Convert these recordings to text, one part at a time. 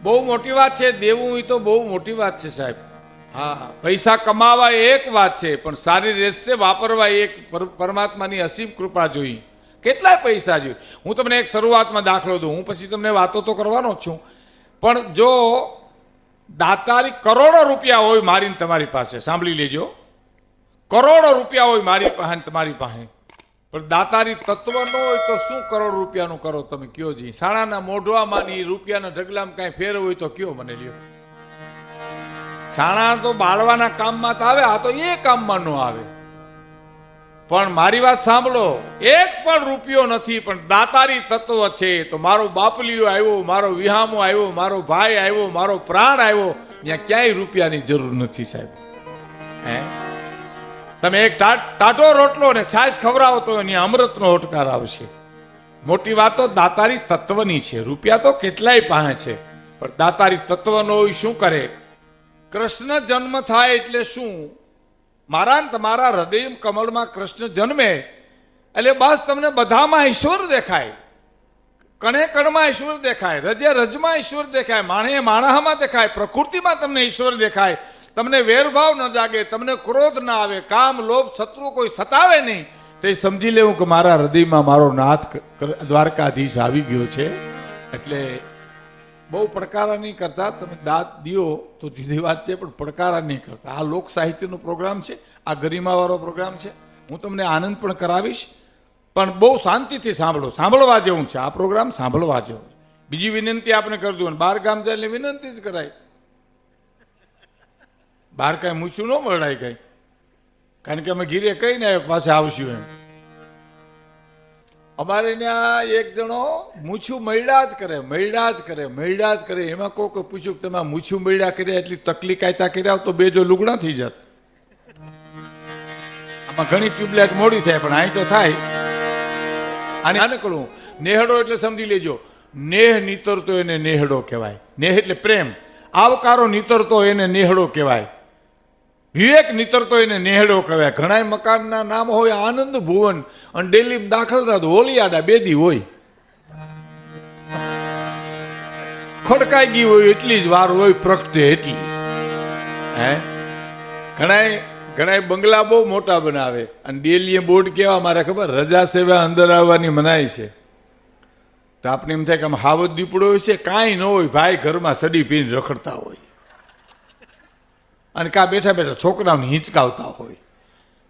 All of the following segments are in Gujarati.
બહુ મોટી વાત છે. દેવું એ તો બહુ મોટી વાત છે સાહેબ. હા, પૈસા કમાવા એક વાત છે, પણ સારી રીતે વાપરવા એક પરમાત્માની અસીમ કૃપા જોઈ. કેટલાય પૈસા જોઈએ. હું તમને એક શરૂઆતમાં દાખલો દઉં, હું પછી તમને વાતો તો કરવાનો જ છું. પણ જો દાતારી કરોડો રૂપિયા હોય મારી ને તમારી પાસે, સાંભળી લેજો, કરોડો રૂપિયા હોય મારી પાસે તમારી પાસે, પણ દાતારી તત્વ ન હોય તો શું કરોડ રૂપિયાનું કરો તમે કયો જી? સાણાના મોઢવામાંની રૂપિયાના ઢગલામાં કાંઈ ફેર હોય તો કયો મને લ્યો. છાણા તો બાળવાના કામમાં તો આવે, આ તો એ કામમાં ન આવે. પણ મારી વાત સાંભળો, એક પણ રૂપિયો નથી, પણ દાતારી તત્વ છે. તો મારો બાપલીઓ આવ્યો, મારો વિહામો આવ્યો, મારો ભાઈ આવ્યો, મારો પ્રાણ આવ્યો, ત્યાં ક્યાંય રૂપિયાની જરૂર નથી સાહેબ. હે, તમે એક ટાટો રોટલો ને છાશ ખવડાવો તો એની અમૃતનો ઓટકાર આવશે. મોટી વાત તો દાતારી તત્વની છે. રૂપિયા તો કેટલાય પાસે છે, પણ દાતારી તત્વનો શું કરે? કૃષ્ણ જન્મ થાય એટલે શું? મારા ને તમારા હૃદય કમળમાં કૃષ્ણ જન્મે એટલે બસ તમને બધામાં ઈશ્વર દેખાય, કણે કણમાં ઈશ્વર દેખાય, રજે રજમાં ઈશ્વર દેખાય, માણે માણસમાં દેખાય, પ્રકૃતિમાં તમને ઈશ્વર દેખાય. તમને વેરભાવ ન જાગે, તમને ક્રોધ ના આવે, કામ લોભ શત્રુ કોઈ સતાવે નહીં, તે સમજી લેવું કે મારા હૃદયમાં મારો નાથ દ્વારકાધીશ આવી ગયો છે. એટલે બહુ પડકારા નહીં કરતા. તમે દાંત દિયો તો જુદી વાત છે, પણ પડકારા નહીં કરતા. આ લોક સાહિત્યનો પ્રોગ્રામ છે, આ ગરિમાવાળો પ્રોગ્રામ છે. હું તમને આનંદ પણ કરાવીશ, પણ બહુ શાંતિથી સાંભળો. સાંભળવા જેવું છે આ પ્રોગ્રામ, સાંભળવા જેવું. બીજી વિનંતી આપણે કરી દઉં, બહાર ગામ જાય એટલે વિનંતી જ કરાય. બહાર કાંઈ મૂછું ન મળાય કાંઈ, કારણ કે અમે ઘીરે કહીને પાસે આવશું એમ. અમારે ત્યાં એક જણો મૂછું મળ્યા જ કરે, મળ્યા જ કરે, મળ્યા જ કરે. એમાં કોઈક પૂછ્યું કે તમે મૂછું મળ્યા કર્યા એટલી તકલીફ કાયતા કર્યા તો બે જો લુગડા થઈ જાત. આમાં ઘણી ટ્યુબલાઇટ મોડી થાય, પણ અહીં તો થાય. અને આને કહું નેહડો એટલે સમજી લેજો, નેહ નીતરતો એને નેહડો કહેવાય. નેહ એટલે પ્રેમ, આવકારો નીતરતો એને નેહડો કહેવાય. વિવેક નીતરતો એને નેહડો કહેવાય. ઘણા મકાનના નામ હોય આનંદ ભુવન, અને ડેલી દાખલ થતો હોલિયાડા બેદી હોય, ખડકાઈ ગઈ હોય એટલી જ વાર હોય પ્રગટે એટલી. હે, ઘણા બંગલા બહુ મોટા બનાવે અને ડેલીએ બોર્ડ કેવા મારે ખબર, રજા સેવા અંદર આવવાની મનાય છે. તો આપણે એમ થાય કે આમ હાવત દીપડો હોય છે, કાંઈ ન હોય ભાઈ, ઘરમાં સડી પીને રખડતા હોય અને કાં બેઠા બેઠા છોકરાઓને હિંચકાવતા હોય.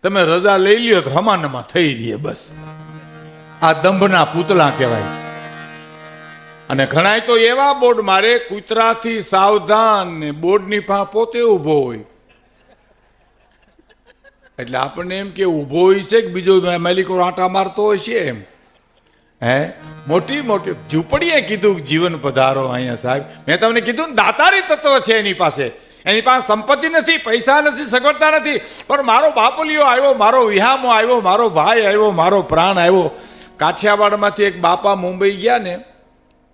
તમે રજા લઈ લ્યો તો હમાનમાં થઈ રહીએ બસ. આ દંભના પૂતળા કહેવાય. અને ઘણા તો એવા બોર્ડ મારે, કૂતરાથી સાવધાન, ને બોર્ડની પાસે પોતે ઊભો હોય. એટલે આપણને એમ કે ઊભો હોય છે કે બીજો માલિકો આંટા મારતો હોય છે એમ. હે, મોટી મોટી ઝૂંપડીએ કીધું જીવન પધારો અહીંયા સાહેબ. મેં તમને કીધું ને દાતારી તત્વ છે એની પાસે. એની પાસે સંપત્તિ નથી, પૈસા નથી, સગવડતા નથી, પણ મારો બાપલીઓ આવ્યો, મારો વિહામો આવ્યો, મારો ભાઈ આવ્યો, મારો પ્રાણ આવ્યો. કાઠિયાવાડમાંથી એક બાપા મુંબઈ ગયા ને,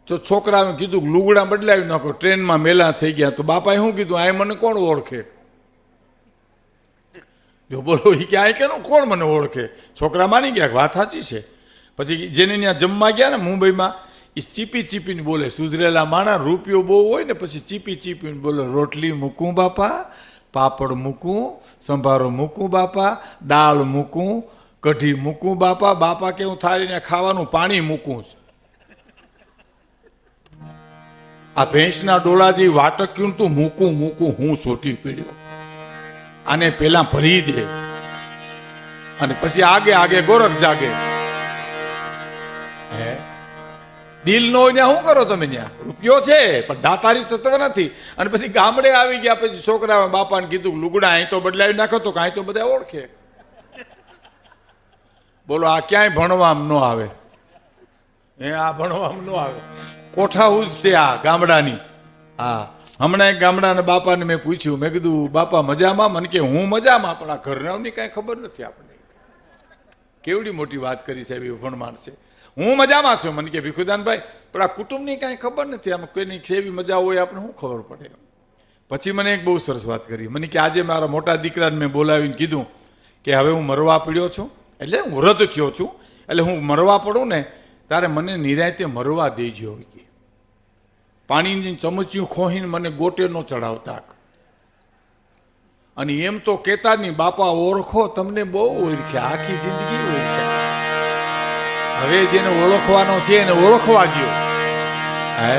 તો છોકરાએ કીધું લુગડા બદલાવી નાખો, ટ્રેનમાં મેલા થઈ ગયા. તો બાપાએ શું કીધું, આ મને કોણ ઓળખે? જો બોલો એ ક્યાંય કે કોણ મને ઓળખે? છોકરા માની ગયા વાત સાચી છે. પછી જેને ત્યાં જમવા ગયા ને મુંબઈમાં, એ ચીપી ચીપીને બોલે. સુધરેલા માણા, રૂપિયો બહુ હોય ને પછી ચીપી ચીપીને બોલે, રોટલી મૂકું બાપા, પાપડ મૂકું, સંભારો મૂકું બાપા, દાળ મૂકું, કઢી મૂકું બાપા, બાપા કે હું થાળીને ખાવાનું પાણી મૂકું. આ ભેંસના ડોળા જેવી વાટક્યું તું મૂકું મૂકું હું સોટી પીડ્યો. આને પેલા ભરી દે અને પછી આગે આગે ગોરખ જાગે. હે, દિલ નો ત્યાં શું કરો તમે? ત્યાં રૂપિયો છે પણ દાતારી તત્વ નથી. અને પછી ગામડે આવી ગયા પછી છોકરા બાપાને કીધું લુગડા અહીં તો બદલાવી નાખો, તો કાંઈ તો બધા ઓળખે. બોલો આ ક્યાંય ભણવામાં ન આવે. હે, આ ભણવામાં ન આવે. કોઠાહૂસ છે આ ગામડાની. હા, હમણાં એક ગામડાના બાપાને મેં પૂછ્યું, મેં કીધું બાપા મજામાં? મને કે હું મજામાં, પણ આ ઘરનાની કાંઈ ખબર નથી આપણને. કેવડી મોટી વાત કરી સાહેબ, એ ભણમાન છે. હું મજામાં છું. મને કે ભીખુદાનભાઈ, પણ આ કુટુંબની કાંઈ ખબર નથી, આમાં કોઈની કેવી મજા હોય આપણે શું ખબર પડે. પછી મને એક બહુ સરસ વાત કરી. મને કે આજે મારા મોટા દીકરાને મેં બોલાવીને કીધું કે હવે હું મરવા પડ્યો છું, એટલે હું વૃદ્ધ થયો છું, એટલે હું મરવા પડું ને તારે મને નિરાંતે મરવા દેજો કે પાણીની ચમચીયું ખોહીને મને ગોટે નો ચડાવતા. અને એમ તો કહેતા નહીં, બાપા ઓળખો, તમને બહુ ઓળખ્યા, આખી જિંદગી ઓળખ્યા, હવે જેને ઓળખવાનો છે એને ઓળખવા દો. હે,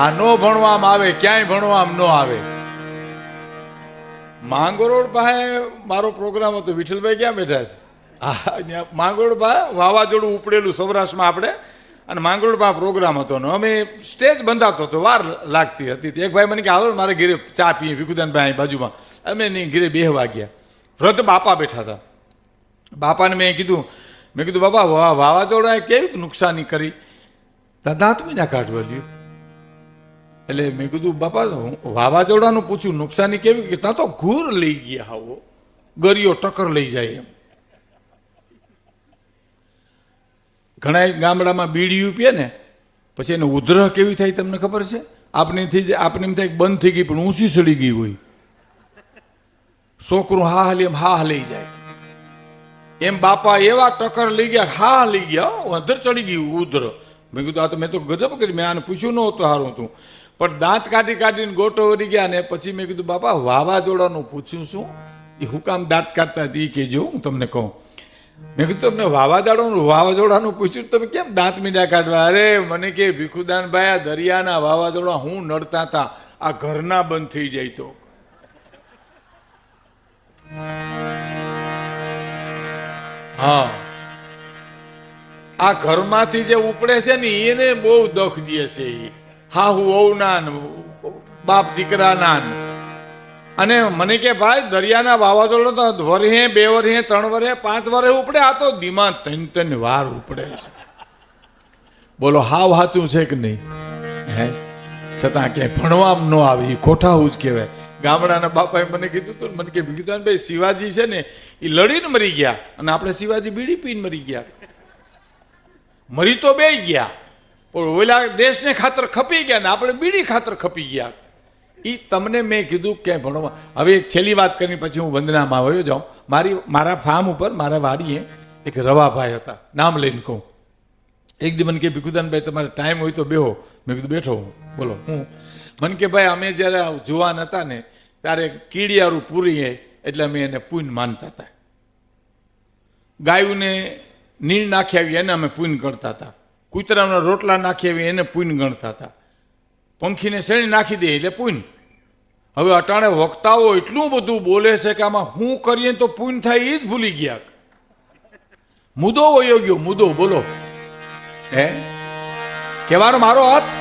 આ નો ભણવામાં આવે, ક્યાંય ભણવામાં ન આવે. માંગરોળ પાસે મારો પ્રોગ્રામ હતો, વિઠ્ઠલભાઈ ક્યાં બેઠા છે? હા, માંગરોળ પાસે વાવાઝોડું ઉપડેલું સૌરાષ્ટ્રમાં આપણે, અને માંગરોળ પાસે પ્રોગ્રામ હતો ને અમે સ્ટેજ બંધાતો હતો, વાર લાગતી હતી. એક ભાઈ મને કે હાલો મારે ઘરે ચા પીએ, ભીખુદાનભાઈ બાજુમાં. અમે નહીં ઘરે બેહવા ગયા. વૃદ્ધ બાપા બેઠા હતા. બાપાને મેં કીધું બાપા વાવાઝોડાએ કેવી નુકસાની કરી? દાંત મીના કાઢવા લ્યું. એટલે મેં કીધું બાપા વાવાઝોડાનું પૂછ્યું, નુકસાની કેવી? કે ત્યાં તો ઘૂર લઈ ગયા, આવો ગરિયો ટક્કર લઈ જાય એમ. ઘણા ગામડામાં બીડીયું પીએ ને પછી એને ઉધરહ કેવી થાય તમને ખબર છે? આપણે એમ થાય બંધ થઈ ગઈ પણ ઊંચી સડી ગઈ હોય. છોકરું હા લે એમ હા લઈ જાય એમ. બાપા એવા ટક્કર લઈ ગયા, હા લઈ ગયા, અધર ચડી ગયું ઉધરહ. મેં કીધું આ તો મેં તો ગજબ કરી, મેં આને પૂછ્યું નહોતું સારું હતું, પણ દાંત કાઢીને ગોટો વળી ગયા ને પછી મેં કીધું બાપા વાવાઝોડાનું પૂછ્યું શું? એ હું કામ દાંત કાઢતા હતી એ કહેજો, હું તમને કહું. મેં કીધું તમને વાવાઝોડાનું પૂછ્યું, તમે કેમ દાંત મીંડા કાઢવા? અરે મને કે ભીખુદાનભાઈ આ દરિયાના વાવાઝોડા હું નડતા હતા, આ ઘરના બંધ થઈ જાય તો. હા, આ ઘરમાંથી જે ઉપડે છે ને એને બહુ દખ દે છે. હા, હું વહુ ના બાપ દીકરા ના. અને મને કે ભાઈ દરિયાના વાવાઝોડા તો વર્ષે 2 વર્ષે 3 વર્ષે 5 વર્ષે ઉપડે, આ તો ધીમા 3 વાર ઉપડે છે. બોલો હાવ સાચું છે કે નહીં? હે, છતાં ક્યાંય ભણવામાં ન આવે, એ ખોટાવું જ કહેવાય. ગામડાના બાપાએ મને કીધું હતું, મને કે ભીખુદાનભાઈ શિવાજી છે ને એ લડીને મરી ગયા અને આપણે શિવાજી બીડી પીને મરી ગયા. મરી તો બે ગયા પણ ઓલા દેશને ખાતર ખપી ગયા ને આપણે બીડી ખાતર ખપી ગયા. એ તમને મેં કીધું ક્યાંય ભણવા. હવે એક છેલ્લી વાત કરીને પછી હું વંદનામાં આવ્યો જાઉં. મારા ફાર્મ ઉપર મારા વાડીએ એક રવાભાઈ હતા, નામ લઈને કહું. એક દી મને કે ભીખુદાનભાઈ તમારે ટાઈમ હોય તો બેહો. મેં કીધું બેઠો. બોલો હું? મને કે ભાઈ અમે જ્યારે જુવાન હતા ને ત્યારે કીડિયારું પૂરીએ એટલે અમે એને પૂન માનતા હતા. ગાયુંને નીર નાખી આવી એને અમે પૂન કરતા હતા. કૂતરાના રોટલા નાખી આવી એને પૂન ગણતા હતા. પંખીને શેણી નાખી દે એટલે પૂન. હવે અટાણે વક્તાઓ એટલું બધું બોલે છે કે આમાં શું કરીએ તો પૂન થાય એ જ ભૂલી ગયા. મુદ્દો વયો ગયો, મુદ્દો. બોલો હે, કહેવાનો મારો અર્થ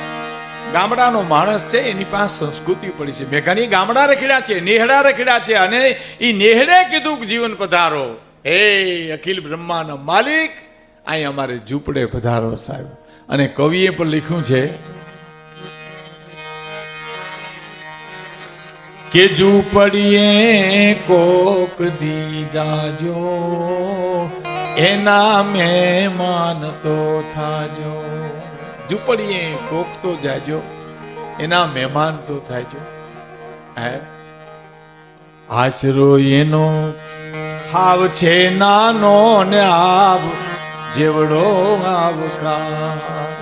ગામડાનો માણસ છે એની પાસે સંસ્કૃતિ પડી છે. મેં ઘણી ગામડા રખડ્યા છે, નેહડા રખડ્યા છે, અને એ નેહડે કીધું કે જીવન પધારો હે અખિલ બ્રહ્માનો માલિક, અહીં અમારે ઝૂંપડે પધારો સાહેબ. અને કવિએ પણ લખ્યું છે કે ઝૂંપડીએ કોક દી જાજો, એના મહેમાન તો થાજો. ઝૂંપડીએ કોક તો જાજો, એના મહેમાન તો થાજો. હે, આશરો એનો હાવ છે નાનો ને આવ જેવડો આવકાર.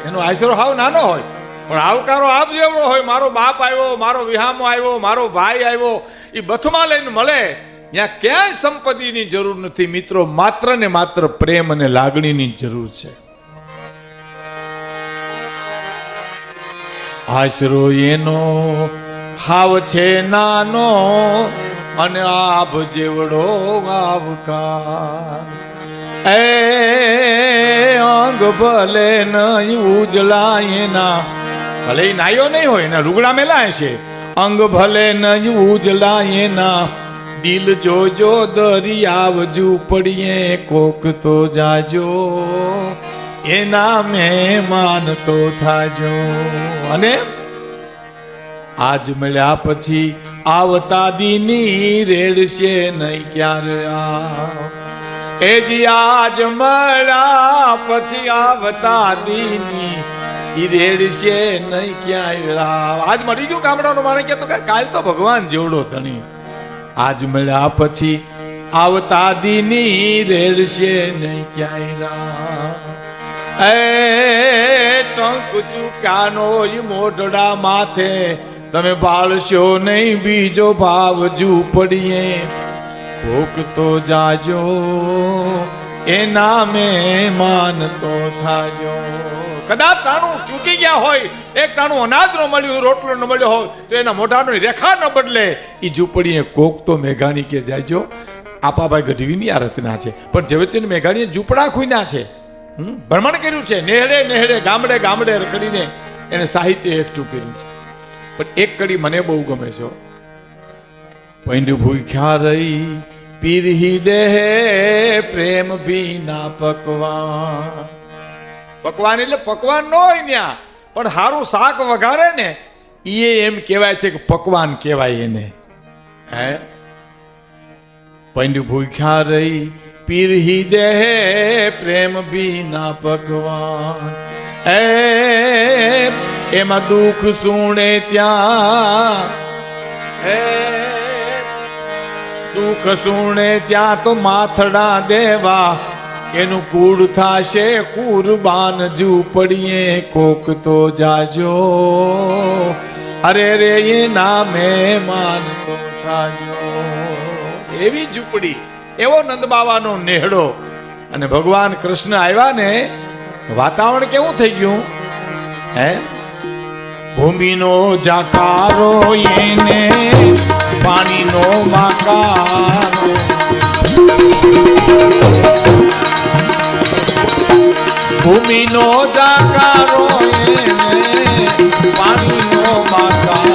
એનો આશરો હાવ નાનો હોય પણ આવકારો આપ જેવડો હોય. મારો બાપ આવ્યો, મારો વિહામો આવ્યો, મારો ભાઈ આવ્યો, એ બથમાં લઈને મળે. ત્યાં ક્યાંય સંપત્તિની જરૂર નથી મિત્રો, માત્ર ને માત્ર પ્રેમ અને લાગણીની જરૂર છે. આશરો એનો હાવ છે નાનો અને આભ જેવડો આવકાર. એ અંગ ભલે નહીં ઉજળા એના, ભલે નાયો નહીં હોય એના રૂગડા મેલાય છે. અંગ ભલે નહીં ઉજળા એના, દિલ જોજો દરિયાવ ઝૂંપડીએ કોક તો જાજો, એના મહેમાન તો થાજો. અને આજ મળ્યા પછી આવતા દીની રેડશે નહીં ક્યારે. એ જી આજ મળ્યા પછી આવતા દીની ઈ રેડશે નહીં ક્યાંય. આજ મળી ગયું ગામડાનો માણસ કે તો કાલ તો ભગવાન જેવડો ધણી. આજ મળ્યા પછી આવતા દીની રેડશે નહીં ક્યાંય. એ ટંક ચૂકાનો મોઢડા માથે તમે ભાળશો નહીં બીજો ભાવ ઝૂંપડીએ કોક તો જાજો એ નામે માનતો થાજો. કદાચ તાણું ચૂકી ગયા હોય, એક તાણું અનાજ ન મળ્યું, રોટલો ન મળ્યો હોય તો એના મોઢાનો રેખા ન બદલે એ ઝૂંપડીએ કોક તો મેઘાણી કે જાજો. આપાભાઈ ગઢવીની આ રચના છે, પણ ઝવેરચંદ મેઘાણીએ ઝૂંપડા ખૂન્યા છે, ભ્રમણ કર્યું છે, નેહડે નેહડે ગામડે ગામડે રખડીને એને સાહિત્ય એકઠું કર્યું છે. પણ એક કડી મને બહુ ગમે છે. પૈંડું ભૂખ્યા રહી પીરહી દે પ્રેમ ભી ના પકવાન. પકવાન એટલે પકવાન ન હોય ન્યા, પણ હારું શાક વઘારે ને એ એમ કહેવાય છે કે પકવાન કહેવાય એને. હે પૈંડું ભૂખ્યા રહી પીરહી દે પ્રેમ ભી ના પકવાન. એમાં દુઃખ સુણે ત્યાં, દુઃખ સુણે ત્યાં તો માથડા દેવા એનું કુળ થાશે કુરબાન ઝૂંપડીએ કોક તો જાજો અરે રે એ નામે માનતો થાજો. એવી ઝૂંપડી, એવો નંદબાવાનો નેહડો. અને ભગવાન કૃષ્ણ આવ્યા ને વાતાવરણ કેવું થઈ ગયું? હે ભૂમિનો જાકારો એને પાણીનો માકારો, ભૂમિનો જાકારો એને પાણીનો માકારો.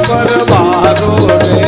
પરવારો રે